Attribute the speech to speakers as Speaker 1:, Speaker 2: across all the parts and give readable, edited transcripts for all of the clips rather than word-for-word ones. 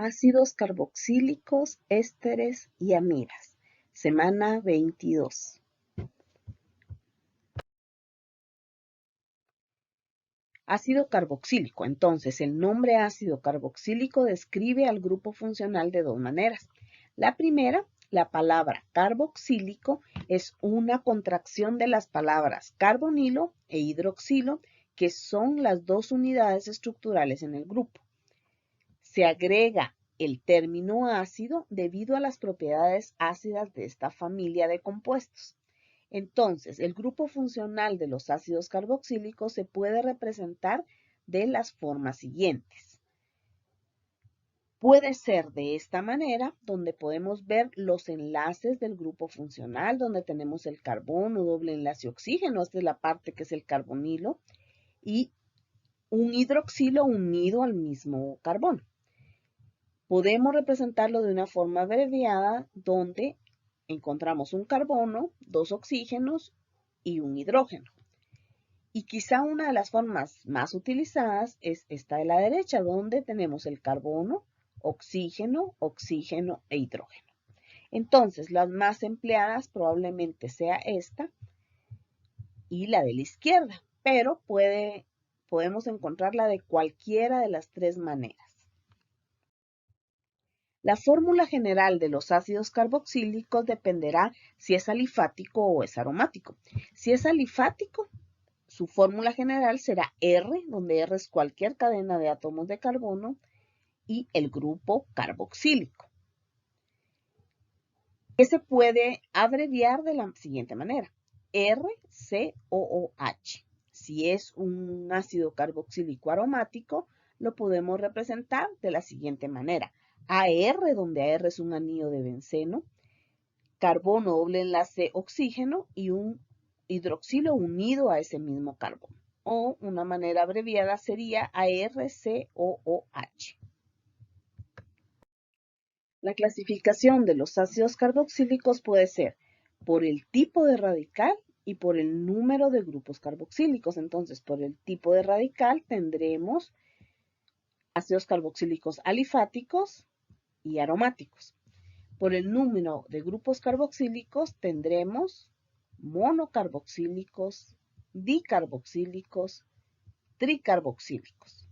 Speaker 1: Ácidos carboxílicos, ésteres y amidas. Semana 22. Ácido carboxílico. Entonces, el nombre ácido carboxílico describe al grupo funcional de dos maneras. La primera, la palabra carboxílico es una contracción de las palabras carbonilo e hidroxilo, que son las dos unidades estructurales en el grupo. Se agrega el término ácido debido a las propiedades ácidas de esta familia de compuestos. Entonces, el grupo funcional de los ácidos carboxílicos se puede representar de las formas siguientes. Puede ser de esta manera, donde podemos ver los enlaces del grupo funcional, donde tenemos el carbono, doble enlace oxígeno, esta es la parte que es el carbonilo, y un hidroxilo unido al mismo carbono. Podemos representarlo de una forma abreviada donde encontramos un carbono, dos oxígenos y un hidrógeno. Y quizá una de las formas más utilizadas es esta de la derecha, donde tenemos el carbono, oxígeno, oxígeno e hidrógeno. Entonces, las más empleadas probablemente sea esta y la de la izquierda, pero podemos encontrarla de cualquiera de las tres maneras. La fórmula general de los ácidos carboxílicos dependerá si es alifático o es aromático. Si es alifático, su fórmula general será R, donde R es cualquier cadena de átomos de carbono, y el grupo carboxílico, que se puede abreviar de la siguiente manera: RCOOH. Si es un ácido carboxílico aromático, lo podemos representar de la siguiente manera: AR, donde AR es un anillo de benceno, carbono doble enlace oxígeno y un hidroxilo unido a ese mismo carbono. O una manera abreviada sería ARCOOH. La clasificación de los ácidos carboxílicos puede ser por el tipo de radical y por el número de grupos carboxílicos. Entonces, por el tipo de radical tendremos ácidos carboxílicos alifáticos y aromáticos. Por el número de grupos carboxílicos tendremos monocarboxílicos, dicarboxílicos, tricarboxílicos.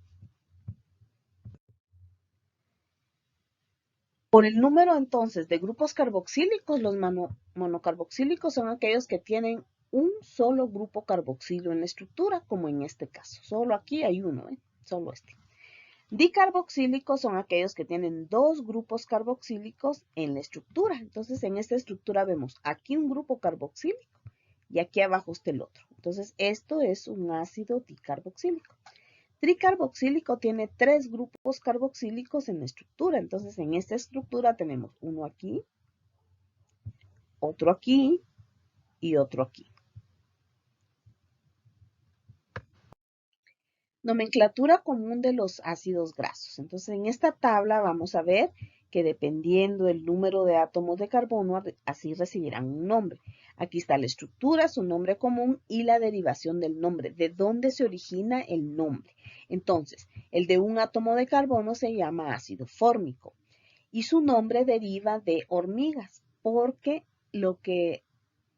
Speaker 1: Por el número entonces de grupos carboxílicos, los monocarboxílicos son aquellos que tienen un solo grupo carboxilo en la estructura, como en este caso. Solo aquí hay uno, solo este. Dicarboxílicos son aquellos que tienen dos grupos carboxílicos en la estructura. Entonces, en esta estructura vemos aquí un grupo carboxílico y aquí abajo está el otro. Entonces, esto es un ácido dicarboxílico. Tricarboxílico tiene tres grupos carboxílicos en la estructura. Entonces, en esta estructura tenemos uno aquí, otro aquí y otro aquí. Nomenclatura común de los ácidos grasos. Entonces, en esta tabla vamos a ver que dependiendo del número de átomos de carbono, así recibirán un nombre. Aquí está la estructura, su nombre común y la derivación del nombre, de dónde se origina el nombre. Entonces, el de un átomo de carbono se llama ácido fórmico y su nombre deriva de hormigas, porque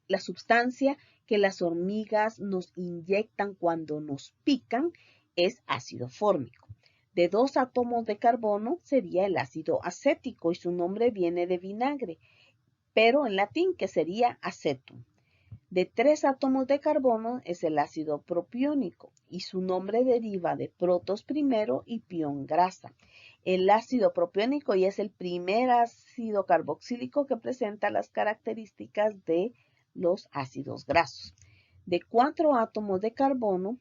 Speaker 1: la sustancia que las hormigas nos inyectan cuando nos pican es ácido fórmico. De dos átomos de carbono sería el ácido acético y su nombre viene de vinagre, pero en latín que sería acetum. De tres átomos de carbono es el ácido propiónico y su nombre deriva de protos primero y pión grasa. El ácido propiónico ya es el primer ácido carboxílico que presenta las características de los ácidos grasos. De cuatro átomos de carbono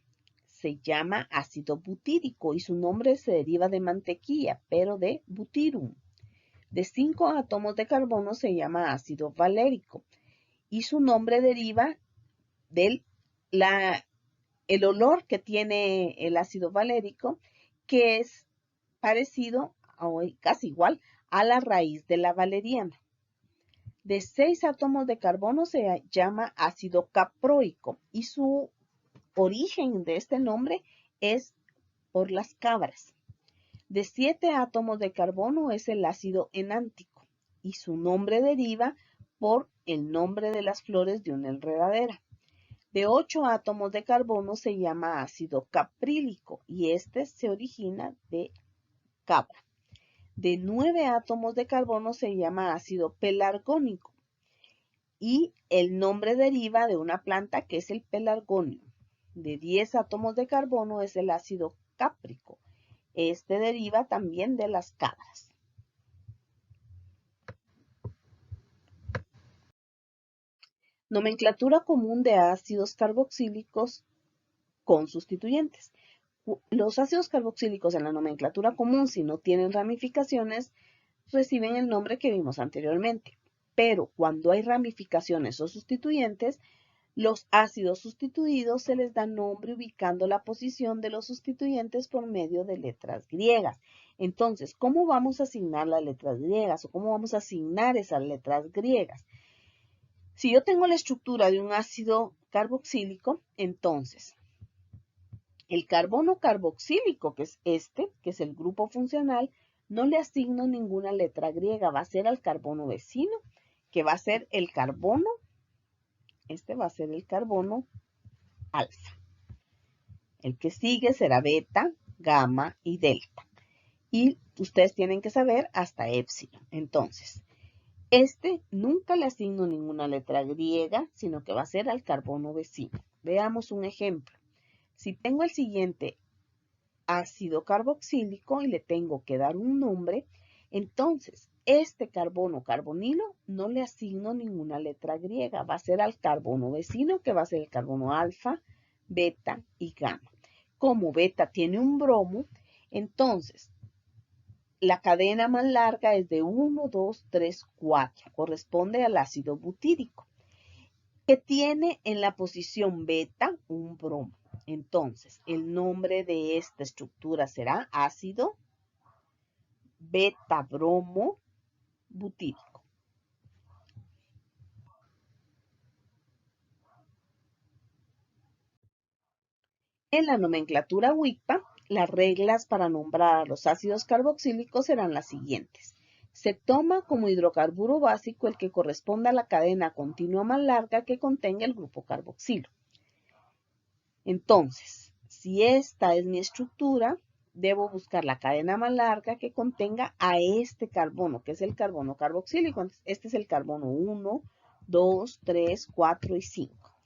Speaker 1: se llama ácido butírico y su nombre se deriva de mantequilla, pero de butyrum. De 5 átomos de carbono se llama ácido valérico y su nombre deriva del el olor que tiene el ácido valérico, que es parecido o casi igual a la raíz de la valeriana. De 6 átomos de carbono se llama ácido caproico y su origen de este nombre es por las cabras. De 7 átomos de carbono es el ácido enántico y su nombre deriva por el nombre de las flores de una enredadera. De 8 átomos de carbono se llama ácido caprílico y este se origina de cabra. De 9 átomos de carbono se llama ácido pelargónico y el nombre deriva de una planta que es el pelargonio. De 10 átomos de carbono es el ácido cáprico. Este deriva también de las cabras. Nomenclatura común de ácidos carboxílicos con sustituyentes. Los ácidos carboxílicos en la nomenclatura común, si no tienen ramificaciones, reciben el nombre que vimos anteriormente. Pero cuando hay ramificaciones o sustituyentes, los ácidos sustituidos se les da nombre ubicando la posición de los sustituyentes por medio de letras griegas. Entonces, ¿cómo vamos a asignar las letras griegas o cómo vamos a asignar esas letras griegas? Si yo tengo la estructura de un ácido carboxílico, entonces el carbono carboxílico, que es este, que es el grupo funcional, no le asigno ninguna letra griega, va a ser al carbono vecino, que va a ser el carbono, este va a ser el carbono alfa. El que sigue será beta, gamma y delta. Y ustedes tienen que saber hasta épsilon. Entonces, este nunca le asigno ninguna letra griega, sino que va a ser al carbono vecino. Veamos un ejemplo. Si tengo el siguiente ácido carboxílico y le tengo que dar un nombre, entonces este carbono carbonilo no le asigno ninguna letra griega, va a ser al carbono vecino, que va a ser el carbono alfa, beta y gamma. Como beta tiene un bromo, entonces la cadena más larga es de 1, 2, 3, 4, corresponde al ácido butírico, que tiene en la posición beta un bromo. Entonces, el nombre de esta estructura será ácido beta-bromo butírico. En la nomenclatura WICPA, las reglas para nombrar a los ácidos carboxílicos serán las siguientes. Se toma como hidrocarburo básico el que corresponda a la cadena continua más larga que contenga el grupo carboxilo. Entonces, si esta es mi estructura, debo buscar la cadena más larga que contenga a este carbono, que es el carbono carboxílico. Entonces, este es el carbono 1, 2, 3, 4 y 5.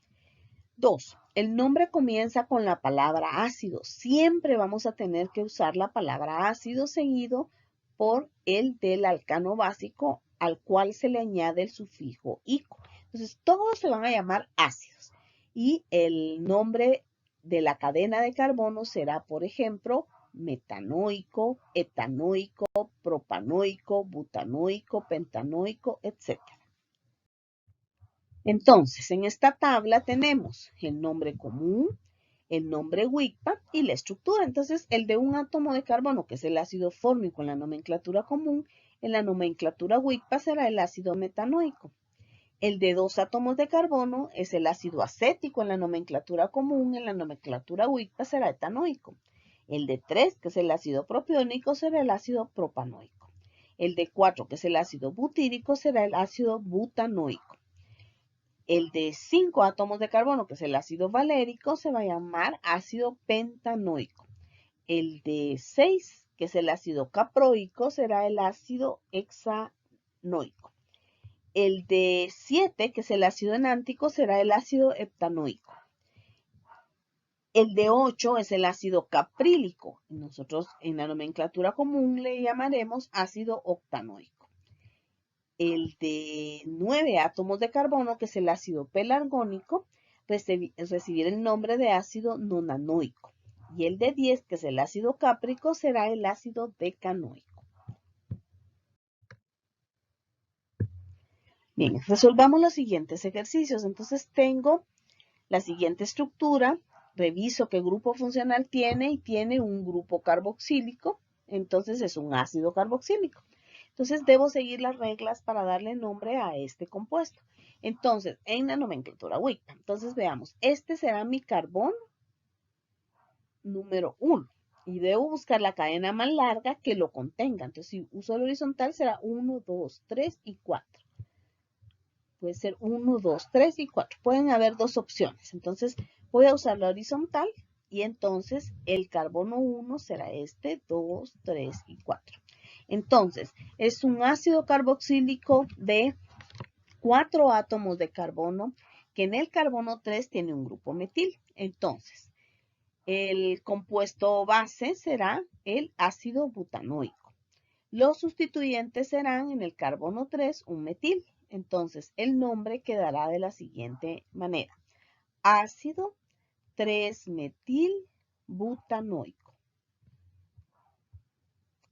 Speaker 1: 2. El nombre comienza con la palabra ácido. Siempre vamos a tener que usar la palabra ácido seguido por el del alcano básico al cual se le añade el sufijo ico. Entonces, todos se van a llamar ácidos. Y el nombre de la cadena de carbono será, por ejemplo, metanoico, etanoico, propanoico, butanoico, pentanoico, etc. Entonces, en esta tabla tenemos el nombre común, el nombre WICPA y la estructura. Entonces, el de un átomo de carbono, que es el ácido fórmico en la nomenclatura común, en la nomenclatura WICPA será el ácido metanoico. El de 2 átomos de carbono es el ácido acético en la nomenclatura común, en la nomenclatura WICPA será etanoico. El de 3, que es el ácido propiónico, será el ácido propanoico. El de 4, que es el ácido butírico, será el ácido butanoico. El de 5 átomos de carbono, que es el ácido valérico, se va a llamar ácido pentanoico. El de 6, que es el ácido caproico, será el ácido hexanoico. El de 7, que es el ácido enántico, será el ácido heptanoico. El de 8 es el ácido caprílico. Nosotros en la nomenclatura común le llamaremos ácido octanoico. El de 9 átomos de carbono, que es el ácido pelargónico, recibirá el nombre de ácido nonanoico. Y el de 10, que es el ácido cáprico, será el ácido decanoico. Bien, resolvamos los siguientes ejercicios. Entonces tengo la siguiente estructura, reviso qué grupo funcional tiene y tiene un grupo carboxílico, entonces es un ácido carboxílico. Entonces debo seguir las reglas para darle nombre a este compuesto. Entonces, en la nomenclatura WICPA, entonces veamos, este será mi carbón número 1. Y debo buscar la cadena más larga que lo contenga. Entonces, si uso el horizontal, será 1, 2, 3 y 4. Puede ser 1, 2, 3 y 4. Pueden haber dos opciones. Entonces, voy a usar la horizontal y entonces el carbono 1 será este, 2, 3 y 4. Entonces, es un ácido carboxílico de 4 átomos de carbono que en el carbono 3 tiene un grupo metil. Entonces, el compuesto base será el ácido butanoico. Los sustituyentes serán en el carbono 3 un metil. Entonces, el nombre quedará de la siguiente manera. Ácido 3-metil-butanoico.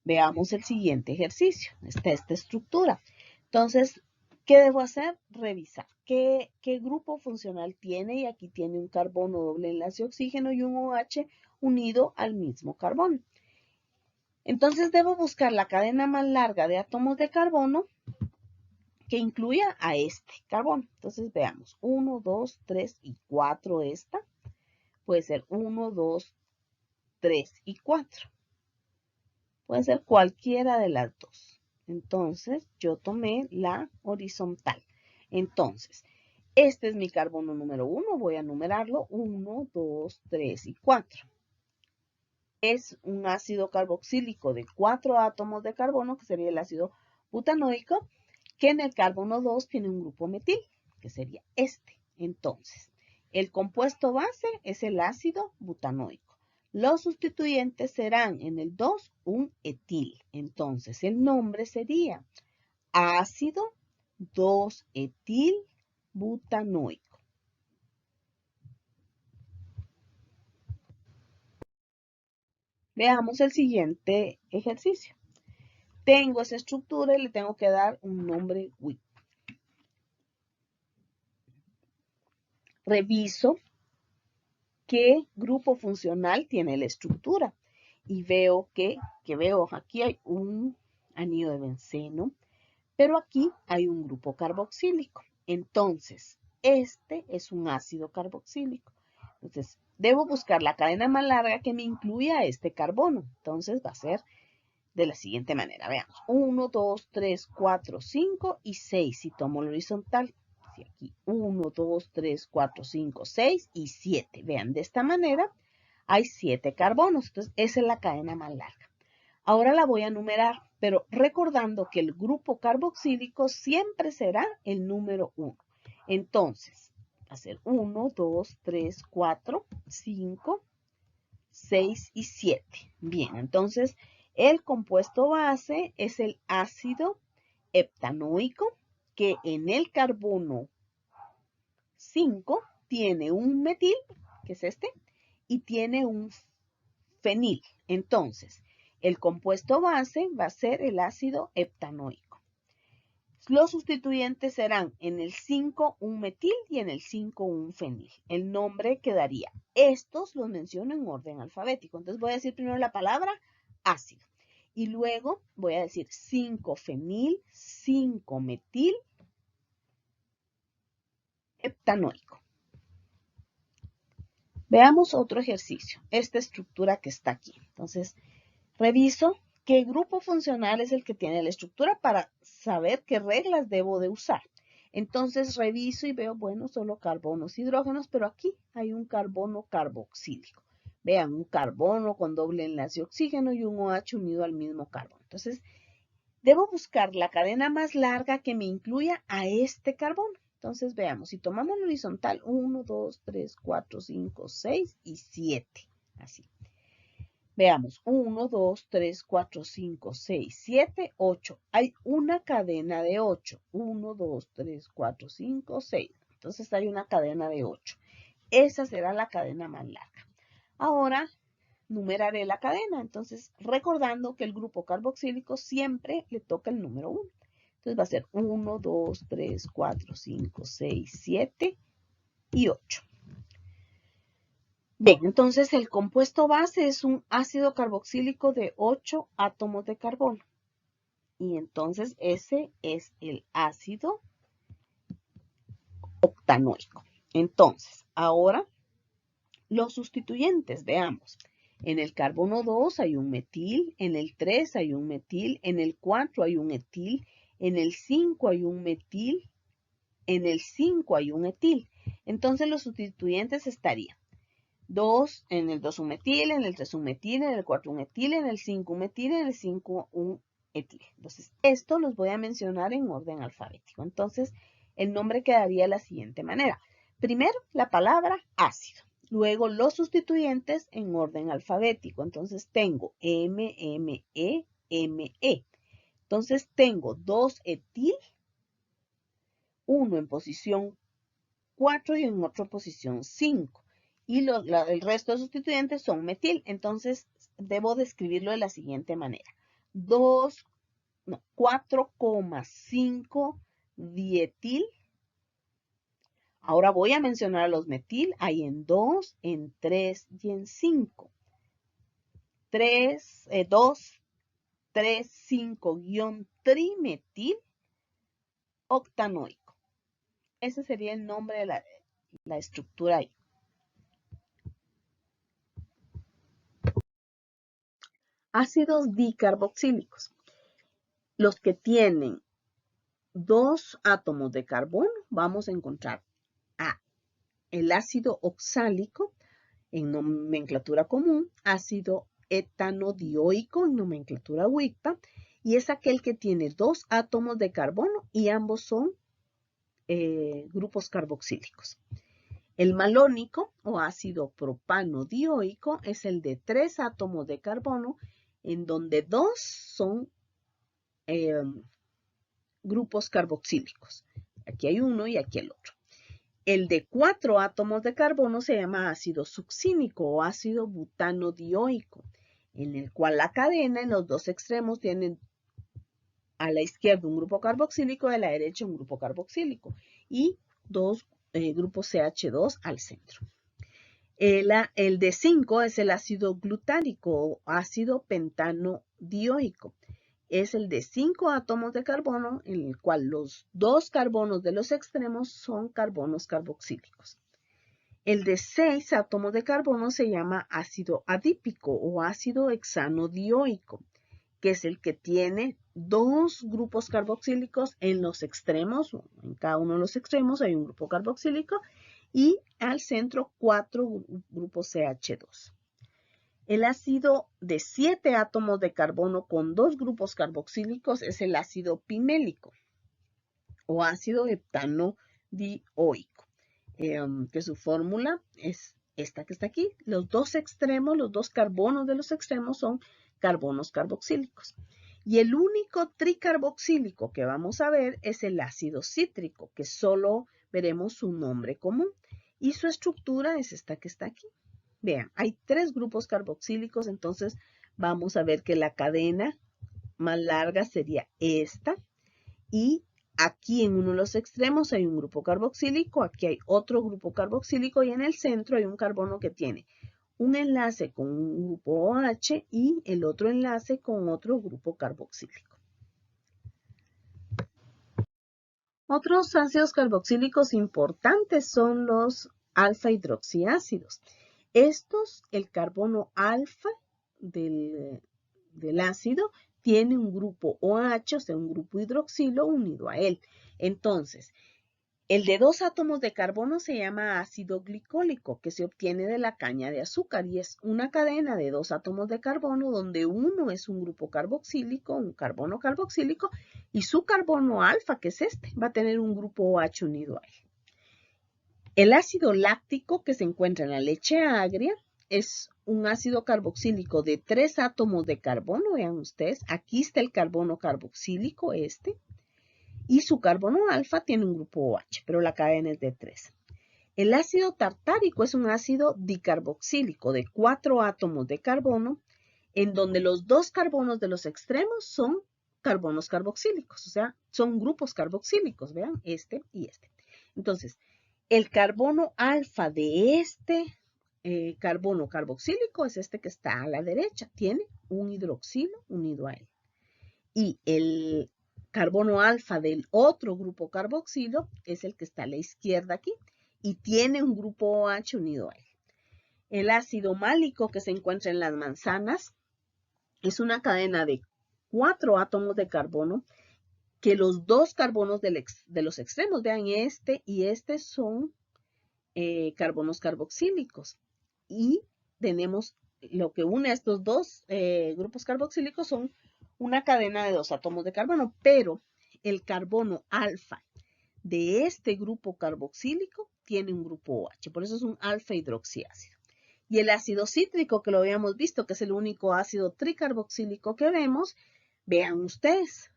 Speaker 1: Veamos el siguiente ejercicio. Está esta estructura. Entonces, ¿qué debo hacer? Revisar. ¿Qué grupo funcional tiene? Y aquí tiene un carbono doble enlace oxígeno y un OH unido al mismo carbono. Entonces, debo buscar la cadena más larga de átomos de carbono que incluya a este carbono. Entonces, veamos. 1, 2, 3 y 4 esta. Puede ser 1, 2, 3 y 4. Puede ser cualquiera de las dos. Entonces, yo tomé la horizontal. Entonces, este es mi carbono número 1. Voy a numerarlo. 1, 2, 3 y 4. Es un ácido carboxílico de 4 átomos de carbono, que sería el ácido butanoico, que en el carbono 2 tiene un grupo metil, que sería este. Entonces, el compuesto base es el ácido butanoico. Los sustituyentes serán en el 2 un etil. Entonces, el nombre sería ácido 2-etil-butanoico. Veamos el siguiente ejercicio. Tengo esa estructura y le tengo que dar un nombre WIP. Reviso qué grupo funcional tiene la estructura y veo que aquí hay un anillo de benceno, pero aquí hay un grupo carboxílico. Entonces, este es un ácido carboxílico. Entonces, debo buscar la cadena más larga que me incluya este carbono. Entonces, va a ser de la siguiente manera. Veamos. 1, 2, 3, 4, 5 y 6. Si tomo el horizontal, aquí 1, 2, 3, 4, 5, 6 y 7. Vean, de esta manera hay 7 carbonos. Entonces, esa es la cadena más larga. Ahora la voy a numerar, pero recordando que el grupo carboxílico siempre será el número 1. Entonces, va a ser 1, 2, 3, 4, 5, 6 y 7. Bien, entonces el compuesto base es el ácido heptanoico, que en el carbono 5 tiene un metil, que es este, y tiene un fenil. Entonces, el compuesto base va a ser el ácido heptanoico. Los sustituyentes serán en el 5 un metil y en el 5 un fenil. El nombre quedaría. Estos los menciono en orden alfabético. Entonces voy a decir primero la palabra ácido. Y luego voy a decir 5-fenil, 5-metil, heptanoico. Veamos otro ejercicio. Esta estructura que está aquí. Entonces, reviso qué grupo funcional es el que tiene la estructura para saber qué reglas debo de usar. Entonces reviso y veo, bueno, solo carbonos, hidrógenos, pero aquí hay un carbono carboxílico. Vean, un carbono con doble enlace oxígeno y un OH unido al mismo carbono. Entonces, debo buscar la cadena más larga que me incluya a este carbono. Entonces, veamos, si tomamos la horizontal, 1, 2, 3, 4, 5, 6 y 7. Así. Veamos, 1, 2, 3, 4, 5, 6, 7, 8. Hay una cadena de 8. 1, 2, 3, 4, 5, 6. Entonces hay una cadena de 8. Esa será la cadena más larga. Ahora numeraré la cadena. Entonces, recordando que el grupo carboxílico siempre le toca el número 1. Entonces va a ser 1, 2, 3, 4, 5, 6, 7 y 8. Bien, entonces el compuesto base es un ácido carboxílico de 8 átomos de carbono. Y entonces ese es el ácido octanoico. Entonces, ahora los sustituyentes, veamos. En el carbono 2 hay un metil, en el 3 hay un metil, en el 4 hay un etil, en el 5 hay un metil, en el 5 hay un etil. Entonces los sustituyentes estarían 2, en el 2 un metil, en el 3 un metil, en el 4 un etil, en el 5 un metil, en el 5 un etil. Entonces, esto los voy a mencionar en orden alfabético. Entonces, el nombre quedaría de la siguiente manera. Primero, la palabra ácido. Luego, los sustituyentes en orden alfabético. Entonces, tengo M, M, E, M, E. Entonces, tengo 2 etil, uno en posición 4 y en otra posición 5. Y el resto de sustituyentes son metil. Entonces, debo describirlo de la siguiente manera. 4,5 dietil. Ahora voy a mencionar a los metil. Hay en 2, en 3 y en 5. 2, 3, 5-trimetil octanoico. Ese sería el nombre de la estructura ahí. Ácidos dicarboxílicos. Los que tienen 2 átomos de carbono, vamos a encontrar el ácido oxálico en nomenclatura común, ácido etanodioico en nomenclatura WICPA, y es aquel que tiene 2 átomos de carbono y ambos son grupos carboxílicos. El malónico o ácido propanodioico es el de 3 átomos de carbono, en donde 2 son grupos carboxílicos. Aquí hay uno y aquí el otro. El de 4 átomos de carbono se llama ácido succínico o ácido butanodioico, en el cual la cadena en los dos extremos tienen a la izquierda un grupo carboxílico y a la derecha un grupo carboxílico y dos grupos CH2 al centro. El de 5 es el ácido glutárico o ácido pentanodioico. Es el de 5 átomos de carbono, en el cual los 2 carbonos de los extremos son carbonos carboxílicos. El de 6 átomos de carbono se llama ácido adípico o ácido hexanodioico, que es el que tiene 2 grupos carboxílicos en los extremos, en cada uno de los extremos hay un grupo carboxílico, y al centro 4 grupos CH2. El ácido de 7 átomos de carbono con 2 grupos carboxílicos es el ácido pimélico o ácido heptanodioico, que su fórmula es esta que está aquí. Los dos extremos, los 2 carbonos de los extremos son carbonos carboxílicos. Y el único tricarboxílico que vamos a ver es el ácido cítrico, que solo veremos su nombre común. Y su estructura es esta que está aquí. Vean, hay 3 grupos carboxílicos, entonces vamos a ver que la cadena más larga sería esta. Y aquí en uno de los extremos hay un grupo carboxílico, aquí hay otro grupo carboxílico y en el centro hay un carbono que tiene un enlace con un grupo OH y el otro enlace con otro grupo carboxílico. Otros ácidos carboxílicos importantes son los alfa hidroxiácidos. Estos, el carbono alfa del ácido, tiene un grupo OH, o sea, un grupo hidroxilo unido a él. Entonces, el de 2 átomos de carbono se llama ácido glicólico, que se obtiene de la caña de azúcar y es una cadena de 2 átomos de carbono donde uno es un grupo carboxílico, un carbono carboxílico, y su carbono alfa, que es este, va a tener un grupo OH unido a él. El ácido láctico que se encuentra en la leche agria es un ácido carboxílico de 3 átomos de carbono, vean ustedes, aquí está el carbono carboxílico y su carbono alfa tiene un grupo OH, pero la cadena es de 3. El ácido tartárico es un ácido dicarboxílico de 4 átomos de carbono, en donde los 2 carbonos de los extremos son carbonos carboxílicos, o sea, son grupos carboxílicos, vean, este y este. Entonces, el carbono alfa de este carbono carboxílico es este que está a la derecha, tiene un hidroxilo unido a él. Y el carbono alfa del otro grupo carboxilo es el que está a la izquierda aquí y tiene un grupo OH unido a él. El ácido málico que se encuentra en las manzanas es una cadena de 4 átomos de carbono que los dos carbonos de los extremos, vean, este y este son carbonos carboxílicos. Y tenemos lo que une a estos dos grupos carboxílicos son una cadena de 2 átomos de carbono, pero el carbono alfa de este grupo carboxílico tiene un grupo OH, por eso es un alfa hidroxiácido. Y el ácido cítrico, que lo habíamos visto, que es el único ácido tricarboxílico que vemos, vean ustedes,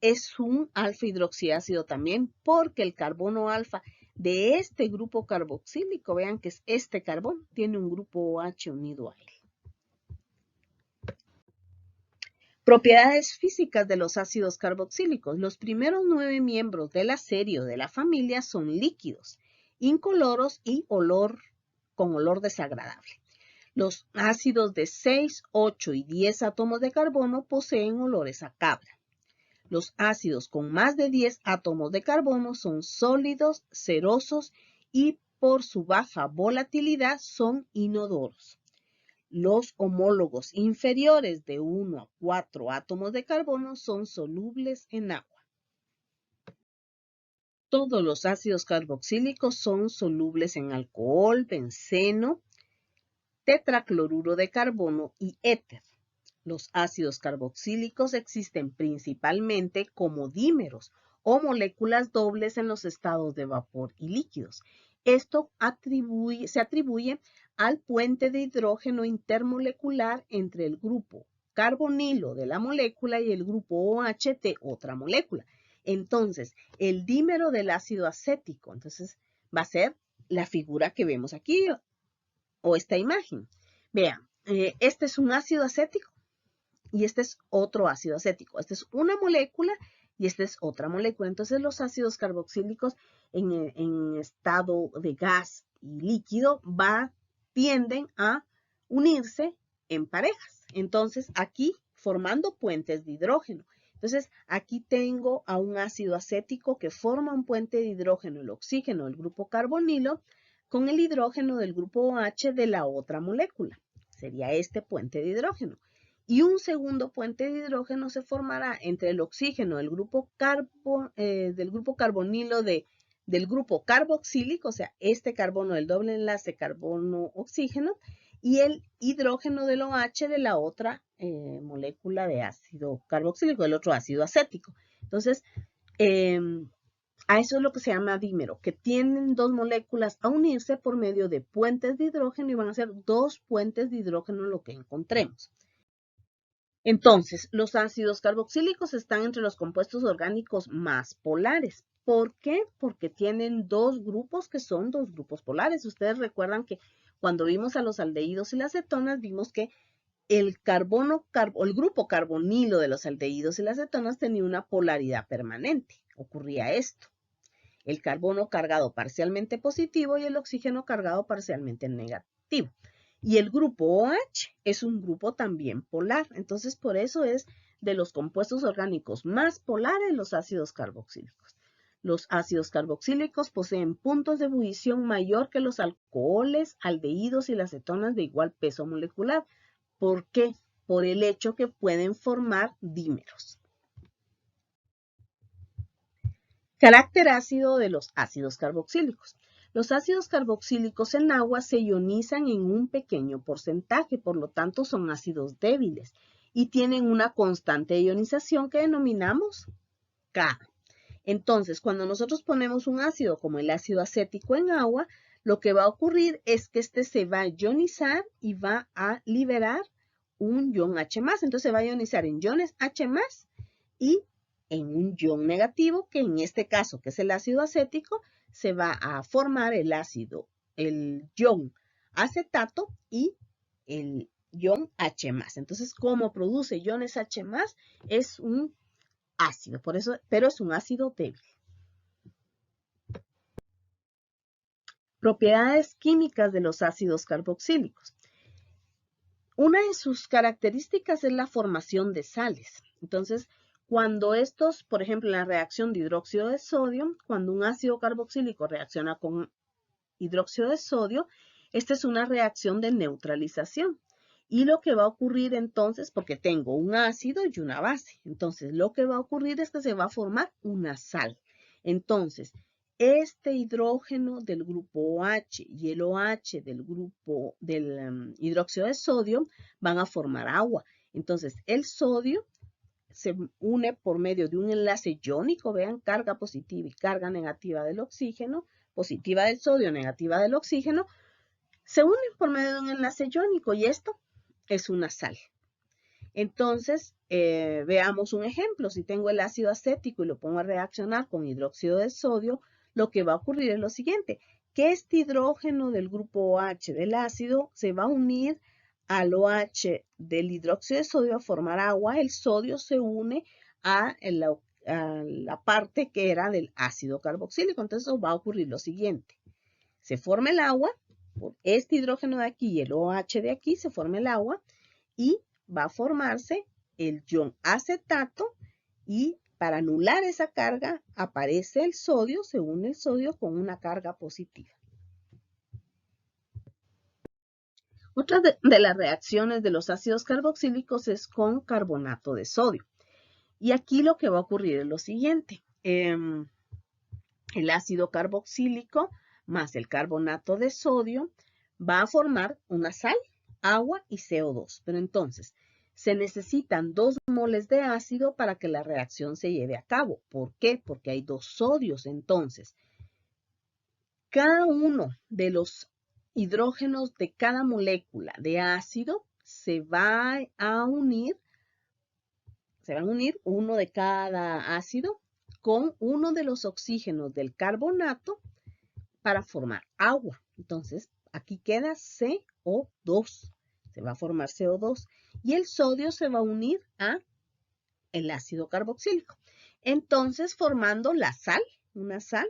Speaker 1: es un alfa hidroxiácido también, porque el carbono alfa de este grupo carboxílico, vean que es este carbón, tiene un grupo OH unido a él. Propiedades físicas de los ácidos carboxílicos. Los primeros 9 miembros de la serie o de la familia son líquidos, incoloros y con olor desagradable. Los ácidos de 6, 8 y 10 átomos de carbono poseen olores a cabra. Los ácidos con más de 10 átomos de carbono son sólidos, cerosos y por su baja volatilidad son inodoros. Los homólogos inferiores de 1 a 4 átomos de carbono son solubles en agua. Todos los ácidos carboxílicos son solubles en alcohol, benceno, tetracloruro de carbono y éter. Los ácidos carboxílicos existen principalmente como dímeros o moléculas dobles en los estados de vapor y líquidos. Esto se atribuye al puente de hidrógeno intermolecular entre el grupo carbonilo de la molécula y el grupo OH de otra molécula. Entonces, el dímero del ácido acético, entonces va a ser la figura que vemos aquí o esta imagen. Vean, este es un ácido acético y este es otro ácido acético. Esta es una molécula y esta es otra molécula. Entonces los ácidos carboxílicos en estado de gas y líquido tienden a unirse en parejas. Entonces aquí formando puentes de hidrógeno. Entonces aquí tengo a un ácido acético que forma un puente de hidrógeno, el oxígeno del grupo carbonilo, con el hidrógeno del grupo OH de la otra molécula. Sería este puente de hidrógeno. Y un segundo puente de hidrógeno se formará entre el oxígeno del grupo carbonilo del grupo carboxílico, o sea, este carbono del doble enlace carbono-oxígeno, y el hidrógeno del OH de la otra molécula de ácido carboxílico, el otro ácido acético. Entonces, a eso es lo que se llama dímero, que tienen dos moléculas a unirse por medio de puentes de hidrógeno y van a ser dos puentes de hidrógeno lo que encontremos. Entonces, los ácidos carboxílicos están entre los compuestos orgánicos más polares. ¿Por qué? Porque tienen dos grupos que son dos grupos polares. Ustedes recuerdan que cuando vimos a los aldehídos y las cetonas, vimos que el grupo carbonilo de los aldehídos y las cetonas tenía una polaridad permanente. Ocurría esto. El carbono cargado parcialmente positivo y el oxígeno cargado parcialmente negativo. Y el grupo OH es un grupo también polar. Entonces, por eso es de los compuestos orgánicos más polares los ácidos carboxílicos. Los ácidos carboxílicos poseen puntos de ebullición mayor que los alcoholes, aldehídos y las cetonas de igual peso molecular. ¿Por qué? Por el hecho que pueden formar dímeros. Carácter ácido de los ácidos carboxílicos. Los ácidos carboxílicos en agua se ionizan en un pequeño porcentaje, por lo tanto son ácidos débiles y tienen una constante de ionización que denominamos K. Entonces, cuando nosotros ponemos un ácido como el ácido acético en agua, lo que va a ocurrir es que este se va a ionizar y va a liberar un ion H+. Entonces se va a ionizar en iones H+, y en un ion negativo, que en este caso, que es el ácido acético, se va a formar el ion acetato y el ion H+. Entonces, como produce iones H+, es un ácido, pero es un ácido débil. Propiedades químicas de los ácidos carboxílicos. Una de sus características es la formación de sales. Entonces, cuando estos, por ejemplo, en la reacción de hidróxido de sodio, cuando un ácido carboxílico reacciona con hidróxido de sodio, Esta es una reacción de neutralización. Y lo que va a ocurrir entonces, porque tengo un ácido y una base, entonces lo que va a ocurrir es que se va a formar una sal. Entonces, este hidrógeno del grupo OH y el OH del grupo del hidróxido de sodio van a formar agua. Entonces, el sodio se une por medio de un enlace iónico, vean, carga positiva y carga negativa del oxígeno, positiva del sodio, negativa del oxígeno, se unen por medio de un enlace iónico y esto es una sal. Entonces, veamos un ejemplo. Si tengo el ácido acético y lo pongo a reaccionar con hidróxido de sodio, lo que va a ocurrir es lo siguiente, que este hidrógeno del grupo OH del ácido se va a unir al OH del hidróxido de sodio a formar agua. El sodio se une a la parte que era del ácido carboxílico. Entonces va a ocurrir lo siguiente. Se forma el agua, por este hidrógeno de aquí y el OH de aquí se forma el agua y va a formarse el ion acetato y para anular esa carga aparece el sodio, se une el sodio con una carga positiva. Otra de las reacciones de los ácidos carboxílicos es con carbonato de sodio. Y aquí lo que va a ocurrir es lo siguiente. El ácido carboxílico más el carbonato de sodio va a formar una sal, agua y CO2. Pero entonces, se necesitan 2 moles de ácido para que la reacción se lleve a cabo. ¿Por qué? Porque hay 2 sodios. Entonces, cada uno de los hidrógenos de cada molécula de ácido se van a unir uno de cada ácido con uno de los oxígenos del carbonato para formar agua. Entonces, aquí queda CO2. Se va a formar CO2 y el sodio se va a unir a el ácido carboxílico. Entonces, formando la sal, una sal,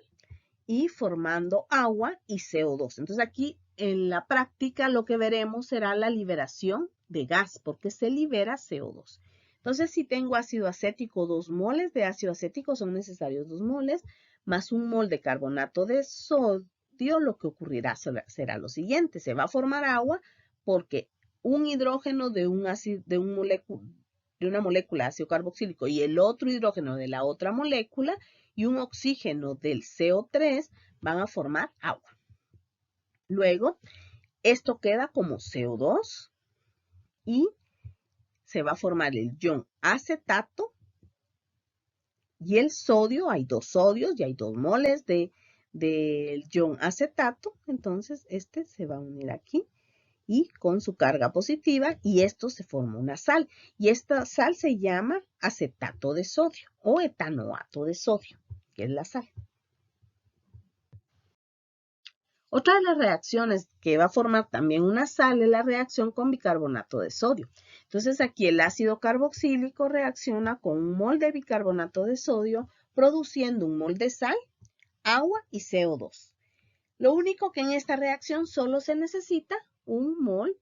Speaker 1: y formando agua y CO2. Entonces, aquí en la práctica lo que veremos será la liberación de gas, porque se libera CO2. Entonces, si tengo ácido acético, 2 moles de ácido acético son necesarios 2 moles, más 1 mol de carbonato de sodio, lo que ocurrirá será lo siguiente. Se va a formar agua porque un hidrógeno de una molécula de ácido carboxílico y el otro hidrógeno de la otra molécula y un oxígeno del CO3 van a formar agua. Luego, esto queda como CO2 y se va a formar el ion acetato y el sodio. Hay 2 sodios y hay 2 moles del ion acetato. Entonces, este se va a unir aquí y con su carga positiva y esto se forma una sal. Y esta sal se llama acetato de sodio o etanoato de sodio, que es la sal. Otra de las reacciones que va a formar también una sal es la reacción con bicarbonato de sodio. Entonces aquí el ácido carboxílico reacciona con 1 mol de bicarbonato de sodio produciendo 1 mol de sal, agua y CO2. Lo único que en esta reacción solo se necesita 1 mol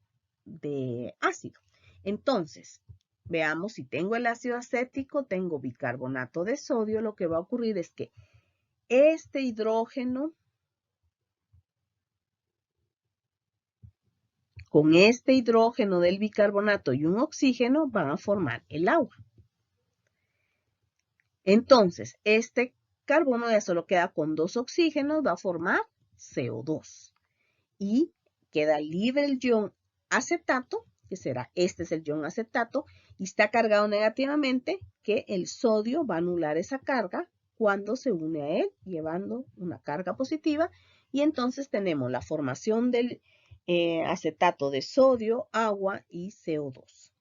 Speaker 1: de ácido. Entonces, veamos si tengo el ácido acético, tengo bicarbonato de sodio, lo que va a ocurrir es que este hidrógeno con este hidrógeno del bicarbonato y un oxígeno van a formar el agua. Entonces, este carbono ya solo queda con 2 oxígenos, va a formar CO2. Y queda libre el ion acetato, que será, este es el ion acetato, y está cargado negativamente, que el sodio va a anular esa carga cuando se une a él, llevando una carga positiva, y entonces tenemos la formación del acetato de sodio, agua y CO2.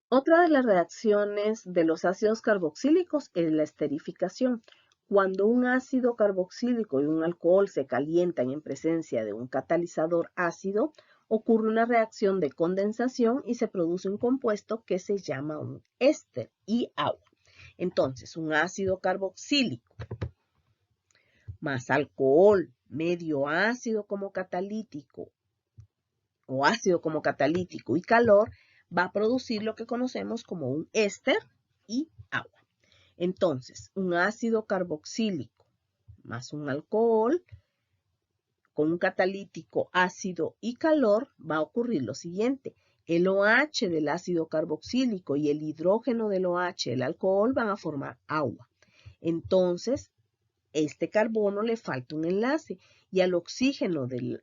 Speaker 1: Otra de las reacciones de los ácidos carboxílicos es la esterificación. Cuando un ácido carboxílico y un alcohol se calientan en presencia de un catalizador ácido, ocurre una reacción de condensación y se produce un compuesto que se llama un éster y agua. Entonces, un ácido carboxílico más alcohol, medio ácido como catalítico o ácido como catalítico y calor va a producir lo que conocemos como un éster y agua. Entonces, un ácido carboxílico más un alcohol con un catalítico ácido y calor, va a ocurrir lo siguiente. El OH del ácido carboxílico y el hidrógeno del OH del alcohol van a formar agua. Entonces, este carbono le falta un enlace y al oxígeno del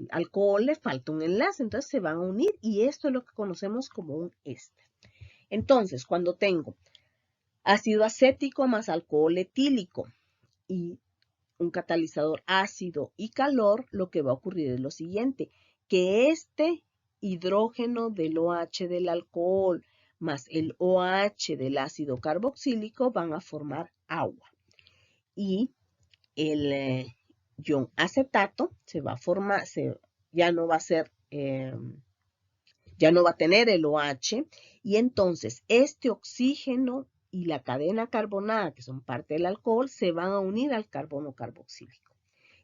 Speaker 1: alcohol le falta un enlace. Entonces se van a unir y esto es lo que conocemos como un éster. Entonces, cuando tengo ácido acético más alcohol etílico y un catalizador ácido y calor, lo que va a ocurrir es lo siguiente, que este hidrógeno del OH del alcohol más el OH del ácido carboxílico van a formar agua. Y el ion acetato se va a formar, ya no va a ser, ya no va a tener el OH, y entonces este oxígeno y la cadena carbonada, que son parte del alcohol, se van a unir al carbono carboxílico.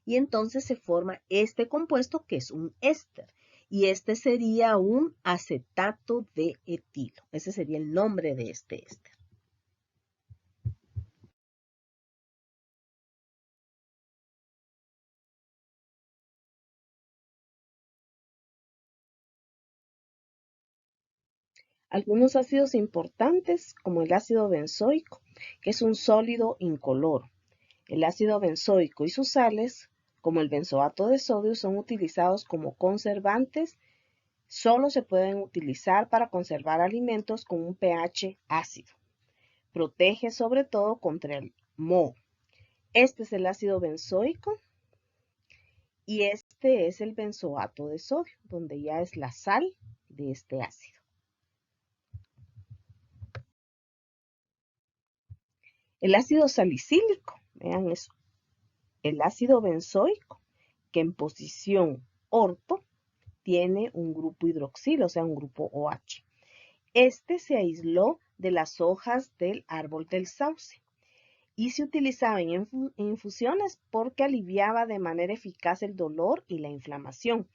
Speaker 1: Y entonces se forma este compuesto que es un éster. Y este sería un acetato de etilo. Ese sería el nombre de este éster. Algunos ácidos importantes, como el ácido benzoico, que es un sólido incoloro. El ácido benzoico y sus sales, como el benzoato de sodio, son utilizados como conservantes. Solo se pueden utilizar para conservar alimentos con un pH ácido. Protege sobre todo contra el moho. Este es el ácido benzoico y este es el benzoato de sodio, donde ya es la sal de este ácido. El ácido salicílico, vean eso, el ácido benzoico, que en posición orto tiene un grupo hidroxilo, o sea, un grupo OH. Este se aisló de las hojas del árbol del sauce y se utilizaba en infusiones porque aliviaba de manera eficaz el dolor y la inflamación,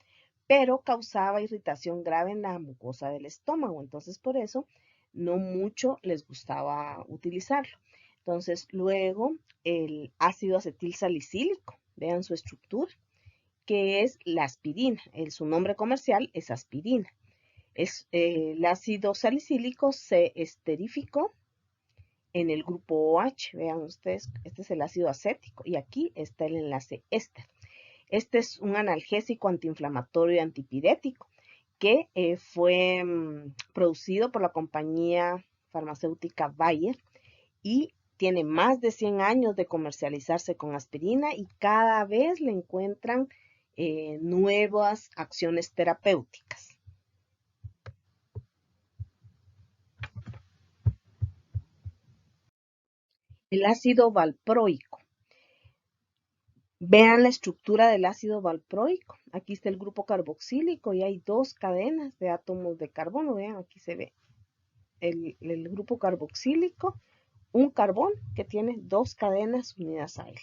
Speaker 1: pero causaba irritación grave en la mucosa del estómago. Entonces, por eso no mucho les gustaba utilizarlo. Entonces, luego el ácido acetil salicílico, vean su estructura, que es la aspirina. Su nombre comercial es aspirina. El ácido salicílico se esterificó en el grupo OH. Vean ustedes, este es el ácido acético y aquí está el enlace éster. Este es un analgésico antiinflamatorio y antipirético que fue producido por la compañía farmacéutica Bayer y tiene más de 100 años de comercializarse con aspirina y cada vez le encuentran nuevas acciones terapéuticas. El ácido valproico. Vean la estructura del ácido valproico. Aquí está el grupo carboxílico y hay dos cadenas de átomos de carbono. Vean, aquí se ve el grupo carboxílico, un carbón que tiene dos cadenas unidas a él.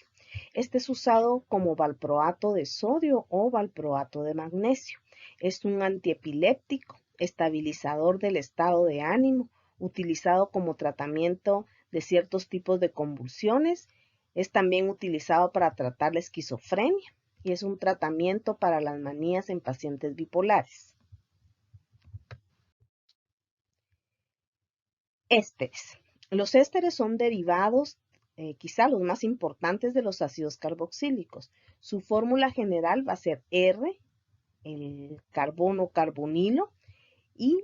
Speaker 1: Este es usado como valproato de sodio o valproato de magnesio. Es un antiepiléptico, estabilizador del estado de ánimo, utilizado como tratamiento de ciertos tipos de convulsiones. Es también utilizado para tratar la esquizofrenia y es un tratamiento para las manías en pacientes bipolares. Ésteres. Los ésteres son derivados, quizá los más importantes de los ácidos carboxílicos. Su fórmula general va a ser R, el carbono carbonilo, y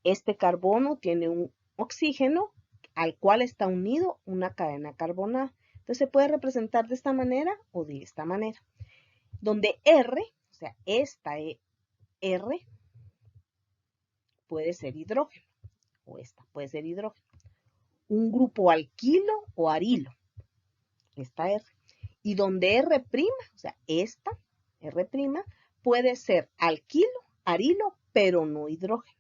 Speaker 1: este carbono tiene un oxígeno al cual está unido una cadena carbonada. Entonces se puede representar de esta manera o de esta manera. Donde R, o sea, esta R, puede ser hidrógeno, o esta puede ser hidrógeno. Un grupo alquilo o arilo, esta R. Y donde R', o sea, esta R', puede ser alquilo, arilo, pero no hidrógeno.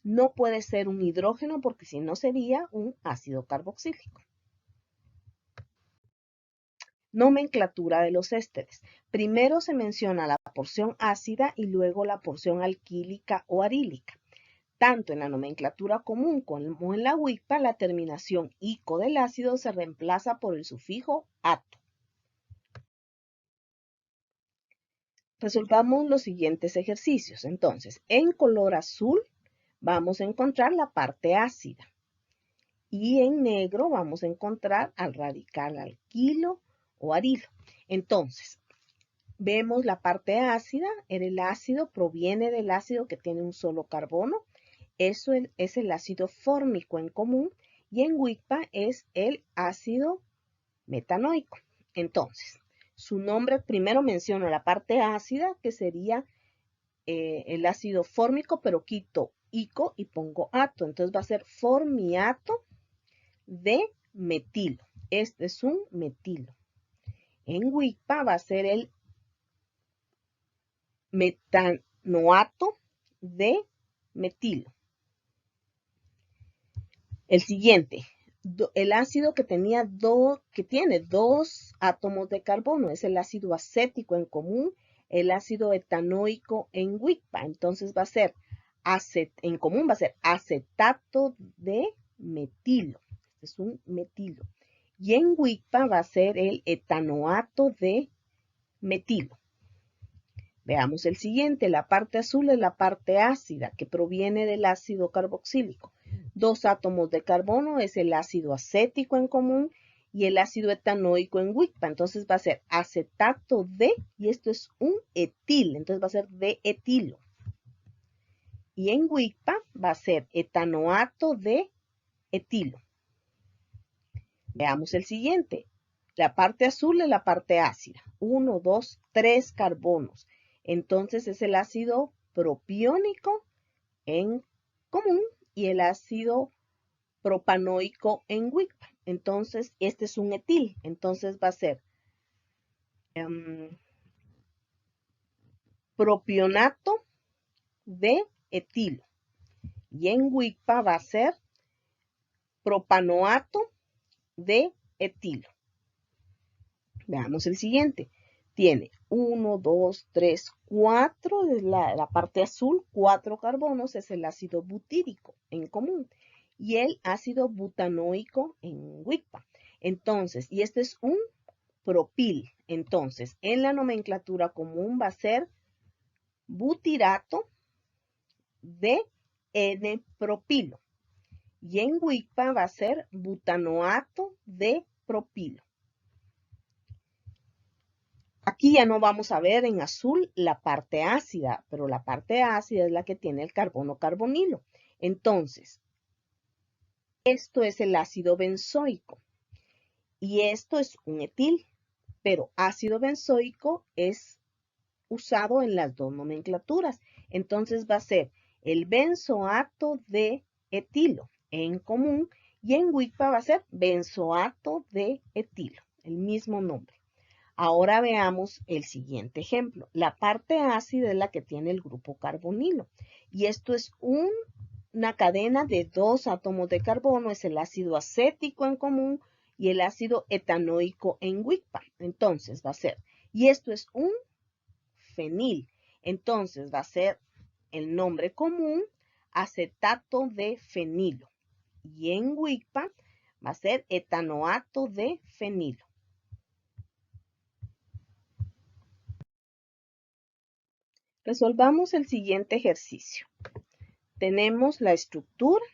Speaker 1: No puede ser un hidrógeno porque si no sería un ácido carboxílico. Nomenclatura de los ésteres. Primero se menciona la porción ácida y luego la porción alquílica o arílica. Tanto en la nomenclatura común como en la WICPA, la terminación ico del ácido se reemplaza por el sufijo ato. Resolvamos los siguientes ejercicios. Entonces, en color azul vamos a encontrar la parte ácida. Y en negro vamos a encontrar al radical alquilo o arilo. Entonces, vemos la parte ácida, el ácido proviene del ácido que tiene un solo carbono. Eso es el ácido fórmico en común y en WICPA es el ácido metanoico. Entonces, su nombre primero menciona la parte ácida que sería el ácido fórmico, pero quito ico y pongo ato. Entonces va a ser formiato de metilo. Este es un metilo. En WICPA va a ser el metanoato de metilo. El siguiente, el ácido que tiene dos átomos de carbono, es el ácido acético en común, el ácido etanoico en WICPA. Entonces va a ser, en común va a ser acetato de metilo. Este es un metilo. Y en WICPA va a ser el etanoato de metilo. Veamos el siguiente, la parte azul es la parte ácida que proviene del ácido carboxílico. Dos átomos de carbono es el ácido acético en común y el ácido etanoico en WICPA. Entonces va a ser acetato de, y esto es un etil, entonces va a ser de etilo. Y en WICPA va a ser etanoato de etilo. Veamos el siguiente. La parte azul es la parte ácida. 1, 2, 3 carbonos. Entonces es el ácido propiónico en común y el ácido propanoico en WICPA. Entonces este es un etil. Entonces va a ser propionato de etilo. Y en WICPA va a ser propanoato de etilo. Veamos el siguiente. Tiene 1, 2, 3, 4, de la parte azul, 4 carbonos, es el ácido butírico en común. Y el ácido butanoico en WICPA. Entonces, y este es un propil. Entonces, en la nomenclatura común va a ser butirato de N-propilo. Y en WICPA va a ser butanoato de propilo. Aquí ya no vamos a ver en azul la parte ácida, pero la parte ácida es la que tiene el carbono carbonilo. Entonces, esto es el ácido benzoico y esto es un etil, pero ácido benzoico es usado en las dos nomenclaturas. Entonces va a ser el benzoato de etilo en común y en WICPA va a ser benzoato de etilo, el mismo nombre. Ahora veamos el siguiente ejemplo. La parte ácida es la que tiene el grupo carbonilo. Y esto es una cadena de dos átomos de carbono. Es el ácido acético en común y el ácido etanoico en WICPA. Entonces va a ser, y esto es un fenil. Entonces va a ser el nombre común, acetato de fenilo. Y en WICPA va a ser etanoato de fenilo. Resolvamos el siguiente ejercicio. Tenemos la estructura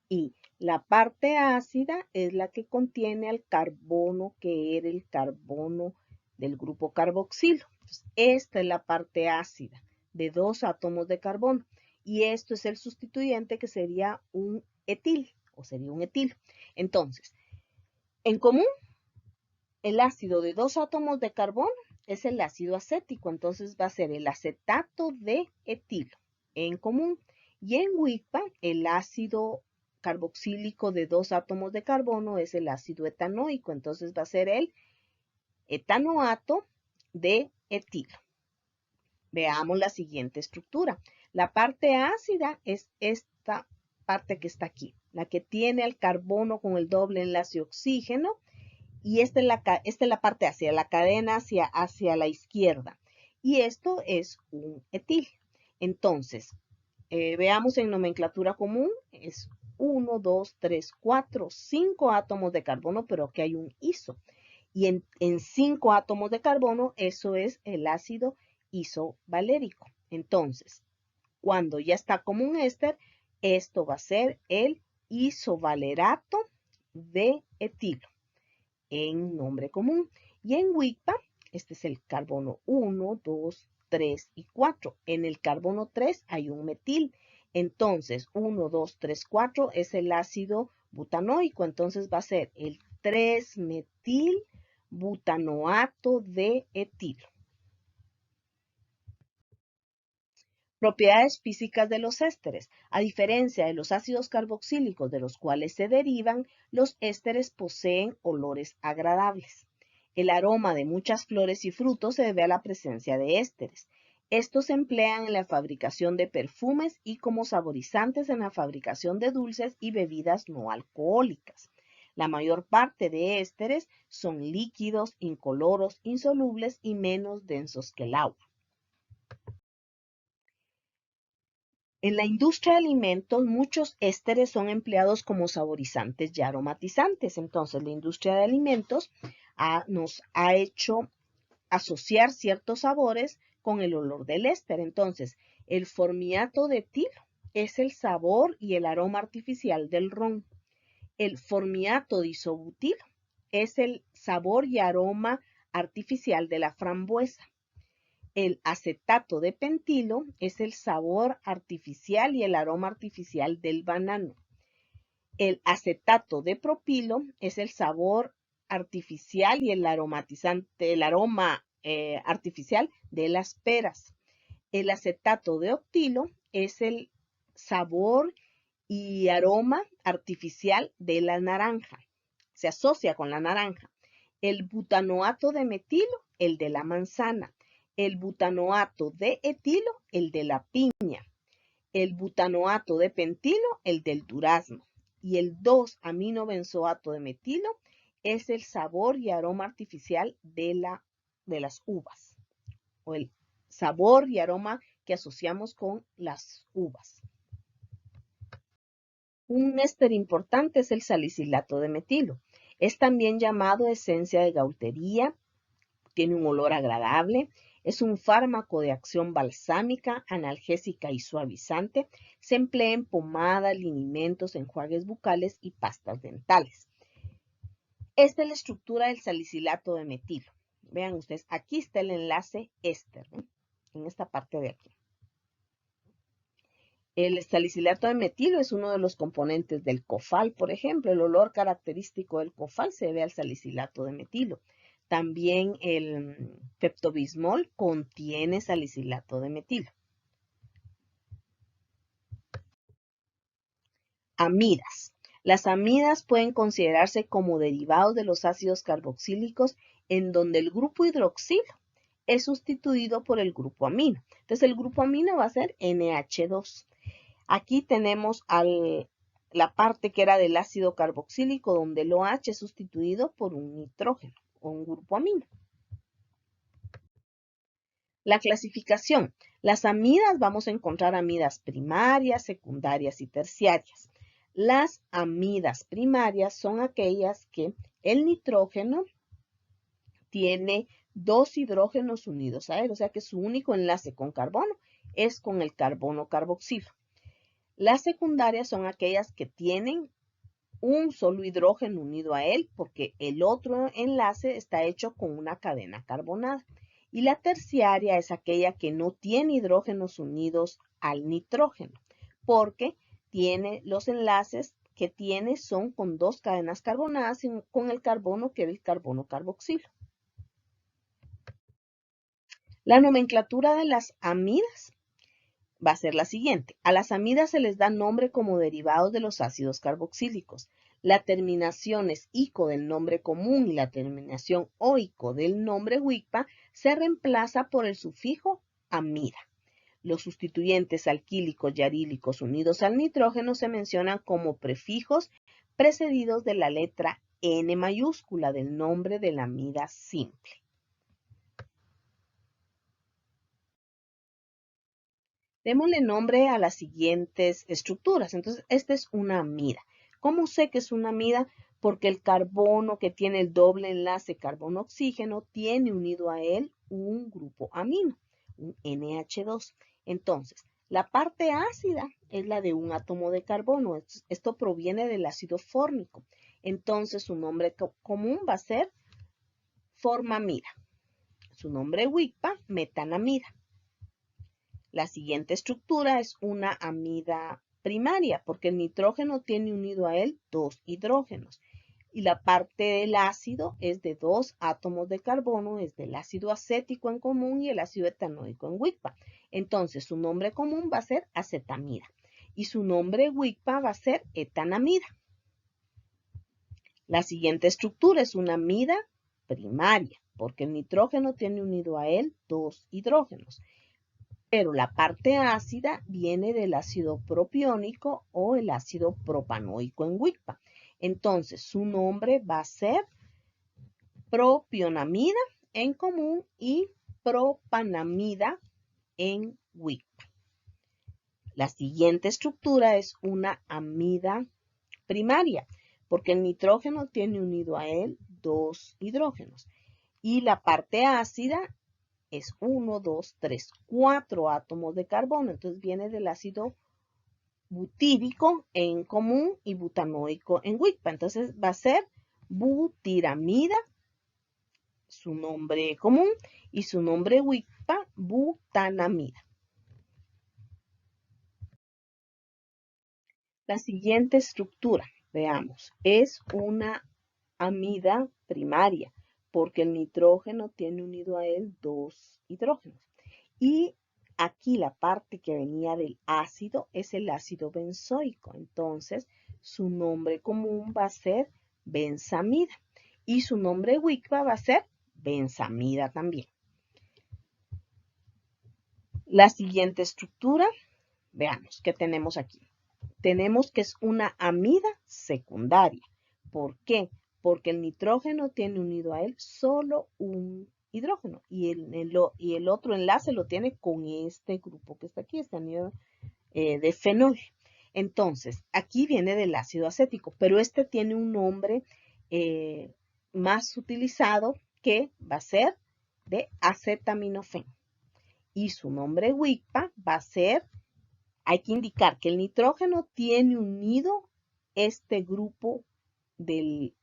Speaker 1: y la parte ácida es la que contiene al carbono que era el carbono del grupo carboxilo. Entonces, esta es la parte ácida de dos átomos de carbono y esto es el sustituyente que sería un etil o sería un etilo. Entonces, en común, el ácido de dos átomos de carbono es el ácido acético, entonces va a ser el acetato de etilo en común. Y en WICPA, el ácido carboxílico de dos átomos de carbono es el ácido etanoico, entonces va a ser el etanoato de etilo. Veamos la siguiente estructura. La parte ácida es esta parte que está aquí, la que tiene el carbono con el doble enlace oxígeno. Y esta es la parte hacia la cadena hacia la izquierda. Y esto es un etil. Entonces, veamos en nomenclatura común, es 1, 2, 3, 4, 5 átomos de carbono, pero aquí hay un iso. Y en 5 átomos de carbono, eso es el ácido isovalérico. Entonces, cuando ya está como un éster, esto va a ser el isovalerato de etilo en nombre común. Y en WICPA, este es el carbono 1, 2, 3 y 4. En el carbono 3 hay un metil. Entonces, 1, 2, 3, 4 es el ácido butanoico. Entonces va a ser el 3-metil butanoato de etilo. Propiedades físicas de los ésteres. A diferencia de los ácidos carboxílicos de los cuales se derivan, los ésteres poseen olores agradables. El aroma de muchas flores y frutos se debe a la presencia de ésteres. Estos se emplean en la fabricación de perfumes y como saborizantes en la fabricación de dulces y bebidas no alcohólicas. La mayor parte de ésteres son líquidos, incoloros, insolubles y menos densos que el agua. En la industria de alimentos, muchos ésteres son empleados como saborizantes y aromatizantes. Entonces, la industria de alimentos nos ha hecho asociar ciertos sabores con el olor del éster. Entonces, el formiato de etilo es el sabor y el aroma artificial del ron. El formiato de isobutilo es el sabor y aroma artificial de la frambuesa. El acetato de pentilo es el sabor artificial y el aroma artificial del banano. El acetato de propilo es el sabor artificial y el aromatizante, el aroma artificial de las peras. El acetato de octilo es el sabor y aroma artificial de la naranja. Se asocia con la naranja. El butanoato de metilo, el de la manzana. El butanoato de etilo, el de la piña. El butanoato de pentilo, el del durazno. Y el 2-aminobenzoato de metilo es el sabor y aroma artificial de las uvas. O el sabor y aroma que asociamos con las uvas. Un éster importante es el salicilato de metilo. Es también llamado esencia de gautería, tiene un olor agradable, es un fármaco de acción balsámica, analgésica y suavizante. Se emplea en pomadas, linimentos, enjuagues bucales y pastas dentales. Esta es la estructura del salicilato de metilo. Vean ustedes, aquí está el enlace éster, ¿no? En esta parte de aquí. El salicilato de metilo es uno de los componentes del cofal, por ejemplo. El olor característico del cofal se debe al salicilato de metilo. También el peptobismol contiene salicilato de metilo. Amidas. Las amidas pueden considerarse como derivados de los ácidos carboxílicos en donde el grupo hidroxilo es sustituido por el grupo amino. Entonces el grupo amino va a ser NH2. Aquí tenemos la parte que era del ácido carboxílico, donde el OH es sustituido por un nitrógeno o un grupo amino. La clasificación. Las amidas, vamos a encontrar amidas primarias, secundarias y terciarias. Las amidas primarias son aquellas que el nitrógeno tiene 2 hidrógenos unidos a él, o sea que su único enlace con carbono es con el carbono carboxilo. Las secundarias son aquellas que tienen un solo hidrógeno unido a él porque el otro enlace está hecho con una cadena carbonada. Y la terciaria es aquella que no tiene hidrógenos unidos al nitrógeno porque tiene los enlaces que tiene son con 2 cadenas carbonadas con el carbono que es el carbono carboxilo. La nomenclatura de las amidas va a ser la siguiente. A las amidas se les da nombre como derivados de los ácidos carboxílicos. La terminación ico del nombre común y la terminación oico del nombre WICPA se reemplaza por el sufijo amida. Los sustituyentes alquílicos y arílicos unidos al nitrógeno se mencionan como prefijos precedidos de la letra N mayúscula del nombre de la amida simple. Démosle nombre a las siguientes estructuras. Entonces, esta es una amida. ¿Cómo sé que es una amida? Porque el carbono que tiene el doble enlace carbono-oxígeno tiene unido a él un grupo amino, un NH2. Entonces, la parte ácida es la de un átomo de carbono. Esto proviene del ácido fórmico. Entonces, su nombre común va a ser formamida. Su nombre WICPA, metanamida. La siguiente estructura es una amida primaria, porque el nitrógeno tiene unido a él dos hidrógenos. Y la parte del ácido es de dos átomos de carbono, es del ácido acético en común y el ácido etanoico en WICPA. Entonces, su nombre común va a ser acetamida. Y su nombre WICPA va a ser etanamida. La siguiente estructura es una amida primaria, porque el nitrógeno tiene unido a él dos hidrógenos. Pero la parte ácida viene del ácido propiónico o el ácido propanoico en WICPA. Entonces, su nombre va a ser propionamida en común y propanamida en WICPA. La siguiente estructura es una amida primaria, porque el nitrógeno tiene unido a él dos hidrógenos. Y la parte ácida es 1, 2, 3, 4 átomos de carbono. Entonces viene del ácido butírico en común y butanoico en WICPA. Entonces va a ser butiramida, su nombre común, y su nombre WICPA, butanamida. La siguiente estructura, veamos, es una amida primaria, porque el nitrógeno tiene unido a él dos hidrógenos. Y aquí la parte que venía del ácido es el ácido benzoico. Entonces, su nombre común va a ser benzamida. Y su nombre WICPA va a ser benzamida también. La siguiente estructura, veamos qué tenemos aquí. Tenemos que es una amida secundaria. ¿Por qué? Porque el nitrógeno tiene unido a él solo un hidrógeno y el otro enlace lo tiene con este grupo que está aquí, este anillo de fenol. Entonces, aquí viene del ácido acético, pero este tiene un nombre más utilizado que va a ser de acetaminofén. Y su nombre WICPA va a ser, hay que indicar que el nitrógeno tiene unido este grupo del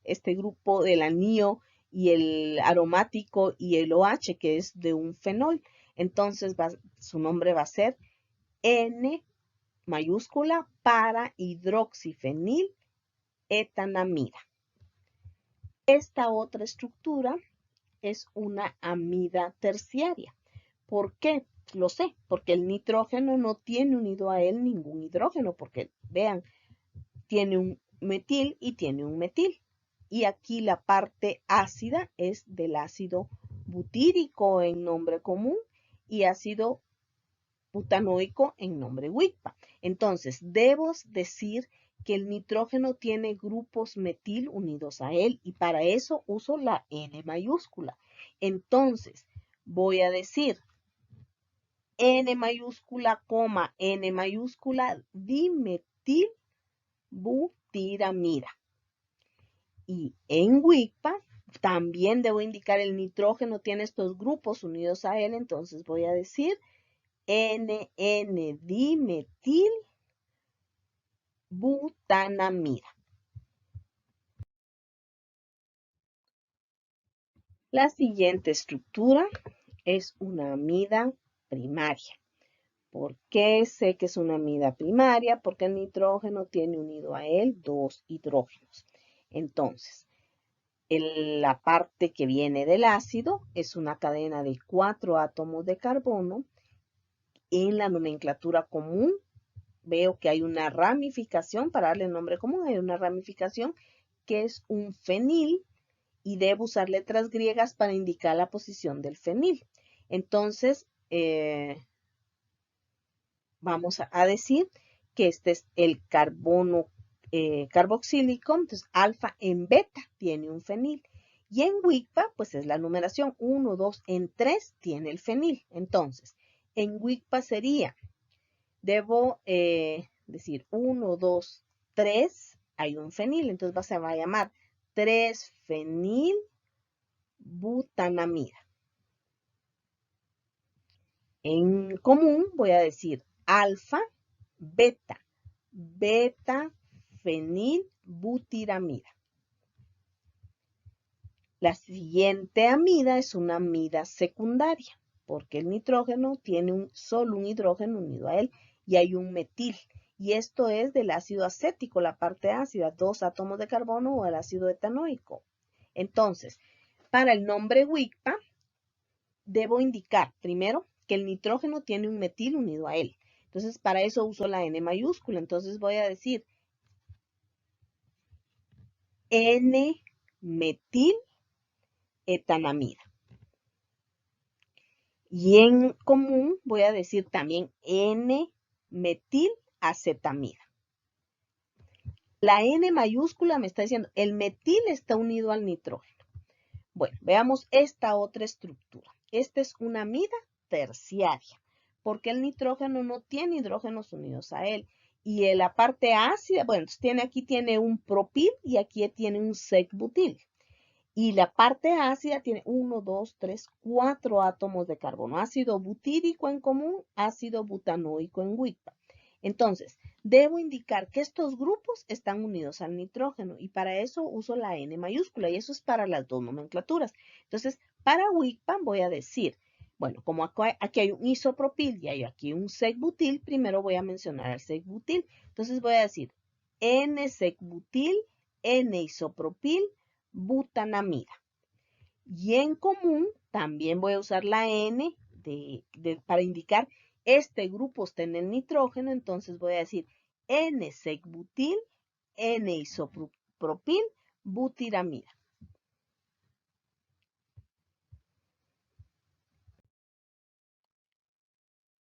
Speaker 1: anillo y el aromático y el OH, que es de un fenol. Entonces, su nombre va a ser N mayúscula para hidroxifenil etanamida. Esta otra estructura es una amida terciaria. ¿Por qué? Lo sé, porque el nitrógeno no tiene unido a él ningún hidrógeno, porque vean, tiene un metil y tiene un metil. Y aquí la parte ácida es del ácido butírico en nombre común y ácido butanoico en nombre WICPA. Entonces, debo decir que el nitrógeno tiene grupos metil unidos a él y para eso uso la N mayúscula. Entonces, voy a decir N mayúscula, coma, N mayúscula, dimetil butiramida. Y en WICPA también debo indicar el nitrógeno tiene estos grupos unidos a él, entonces voy a decir NN-dimetil butanamida. La siguiente estructura es una amida primaria. ¿Por qué sé que es una amida primaria? Porque el nitrógeno tiene unido a él dos hidrógenos. Entonces, la parte que viene del ácido es una cadena de 4 átomos de carbono. En la nomenclatura común veo que hay una ramificación, para darle nombre común, hay una ramificación que es un fenil y debo usar letras griegas para indicar la posición del fenil. Entonces, vamos a decir que este es el carbono carboxílico, entonces alfa en beta tiene un fenil. Y en WICPA, pues es la numeración 1, 2, en 3 tiene el fenil. Entonces, en WICPA sería debo decir 1, 2, 3, hay un fenil, entonces se va a llamar 3-fenilbutanamida. En común voy a decir alfa, beta, beta-fenilbutiramida. La siguiente amida es una amida secundaria, porque el nitrógeno tiene solo un hidrógeno unido a él y hay un metil. Y esto es del ácido acético, la parte ácida, 2 átomos de carbono o el ácido etanoico. Entonces, para el nombre WICPA, debo indicar primero que el nitrógeno tiene un metil unido a él. Entonces, para eso uso la N mayúscula. Entonces, voy a decir N-metil etanamida. Y en común voy a decir también N-metil-acetamida. La N mayúscula me está diciendo, el metil está unido al nitrógeno. Bueno, veamos esta otra estructura. Esta es una amida terciaria, porque el nitrógeno no tiene hidrógenos unidos a él. Y en la parte ácida, bueno, aquí tiene un propil y aquí tiene un sec-butil. Y la parte ácida tiene 1, 2, 3, 4 átomos de carbono. Ácido butírico en común, ácido butanoico en WICPA. Entonces, debo indicar que estos grupos están unidos al nitrógeno y para eso uso la N mayúscula y eso es para las dos nomenclaturas. Entonces, para WICPA voy a decir, bueno, como aquí hay un isopropil y hay aquí un sec-butil, primero voy a mencionar el sec-butil. Entonces voy a decir N-sec-butil, N-isopropil, butanamida. Y en común también voy a usar la N para indicar este grupo está en el nitrógeno, entonces voy a decir N-sec-butil, N-isopropil, butiramida.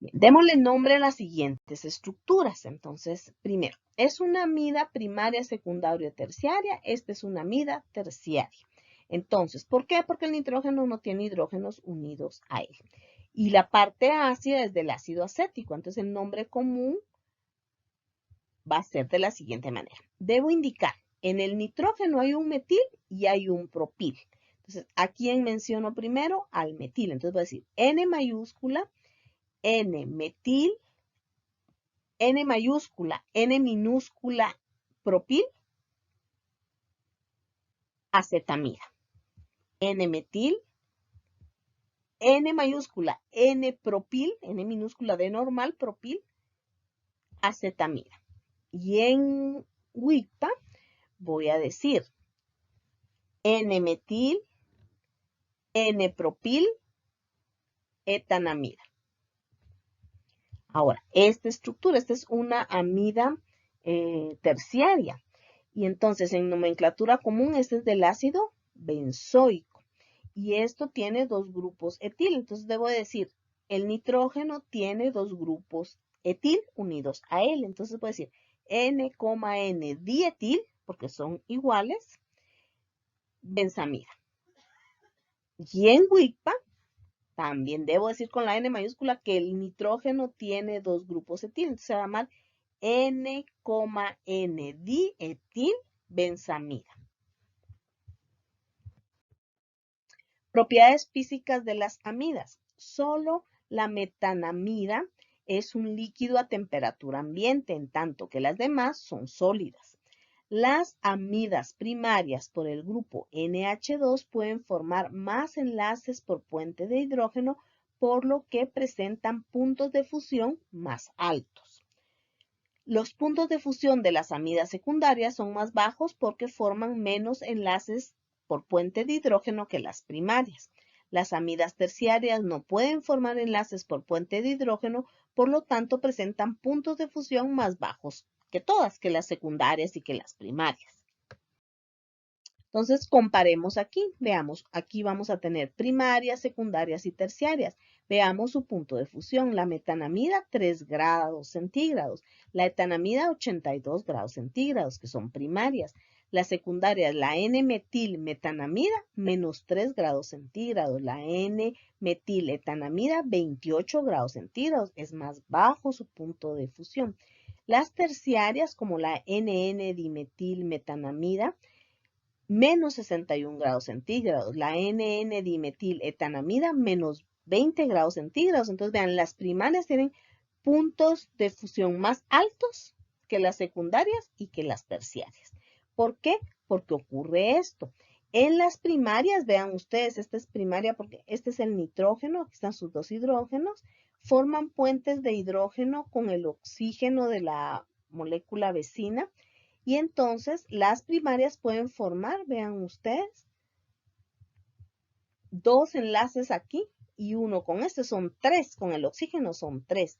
Speaker 1: Bien, démosle nombre a las siguientes estructuras. Entonces, primero, es una amida primaria, secundaria o terciaria. Esta es una amida terciaria. Entonces, ¿por qué? Porque el nitrógeno no tiene hidrógenos unidos a él. Y la parte ácida es del ácido acético. Entonces, el nombre común va a ser de la siguiente manera. Debo indicar, en el nitrógeno hay un metil y hay un propil. Entonces, ¿a quién menciono primero? Al metil. Entonces, voy a decir N mayúscula, N-metil, N mayúscula, N minúscula, propil, acetamida. N-metil, N mayúscula, N-propil, N minúscula de normal, propil, acetamida. Y en WICPA voy a decir N-metil, N-propil, etanamida. Ahora, esta estructura, esta es una amida terciaria. Y entonces, en nomenclatura común, este es del ácido benzoico. Y esto tiene dos grupos etil. Entonces, debo decir, el nitrógeno tiene dos grupos etil unidos a él. Entonces, puedo decir N,N dietil, porque son iguales, benzamida. Y en WICPA, también debo decir con la N mayúscula que el nitrógeno tiene dos grupos etil. Entonces, se va a llamar N,N dietil benzamida. Propiedades físicas de las amidas. Solo la metanamida es un líquido a temperatura ambiente, en tanto que las demás son sólidas. Las amidas primarias por el grupo NH2 pueden formar más enlaces por puente de hidrógeno, por lo que presentan puntos de fusión más altos. Los puntos de fusión de las amidas secundarias son más bajos porque forman menos enlaces por puente de hidrógeno que las primarias. Las amidas terciarias no pueden formar enlaces por puente de hidrógeno, por lo tanto presentan puntos de fusión más bajos que todas, que las secundarias y que las primarias. Entonces, comparemos aquí. Veamos, aquí vamos a tener primarias, secundarias y terciarias. Veamos su punto de fusión. La metanamida, 3 grados centígrados. La etanamida, 82 grados centígrados, que son primarias. La secundaria es la N-metilmetanamida, menos 3 grados centígrados. La N-metiletanamida, 28 grados centígrados. Es más bajo su punto de fusión. Las terciarias, como la NN-dimetilmetanamida, menos 61 grados centígrados. La NN-dimetiletanamida, menos 20 grados centígrados. Entonces, vean, las primarias tienen puntos de fusión más altos que las secundarias y que las terciarias. ¿Por qué? Porque ocurre esto. En las primarias, vean ustedes, esta es primaria porque este es el nitrógeno, aquí están sus dos hidrógenos, forman puentes de hidrógeno con el oxígeno de la molécula vecina y entonces las primarias pueden formar, vean ustedes, dos enlaces aquí y uno con este, son tres, con el oxígeno son tres.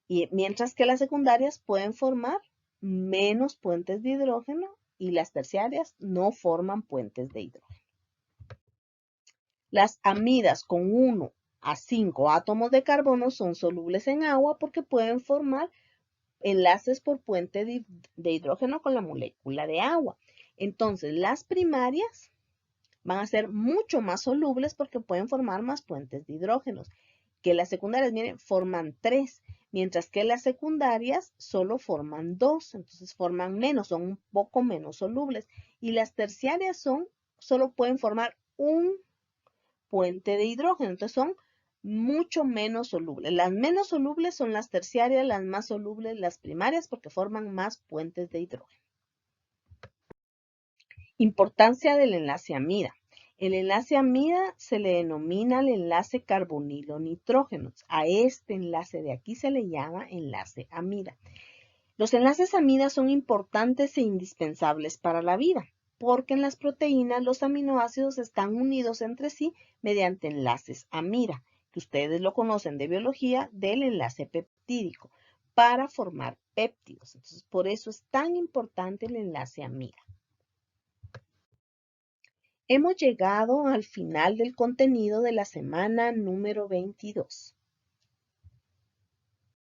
Speaker 1: Y mientras que las secundarias pueden formar menos puentes de hidrógeno y las terciarias no forman puentes de hidrógeno. Las amidas con 1 a 5 átomos de carbono son solubles en agua porque pueden formar enlaces por puente de hidrógeno con la molécula de agua. Entonces, las primarias van a ser mucho más solubles porque pueden formar más puentes de hidrógeno. Que las secundarias, miren, forman 3, mientras que las secundarias solo forman 2, entonces forman menos, son un poco menos solubles. Y las terciarias solo pueden formar un puente de hidrógeno, entonces son mucho menos solubles. Las menos solubles son las terciarias, las más solubles las primarias porque forman más puentes de hidrógeno. Importancia del enlace amida. El enlace amida se le denomina el enlace carbonilo-nitrógeno. A este enlace de aquí se le llama enlace amida. Los enlaces amida son importantes e indispensables para la vida, porque en las proteínas los aminoácidos están unidos entre sí mediante enlaces amida, que ustedes lo conocen de biología, del enlace peptídico, para formar péptidos. Entonces, por eso es tan importante el enlace amida. Hemos llegado al final del contenido de la semana número 22.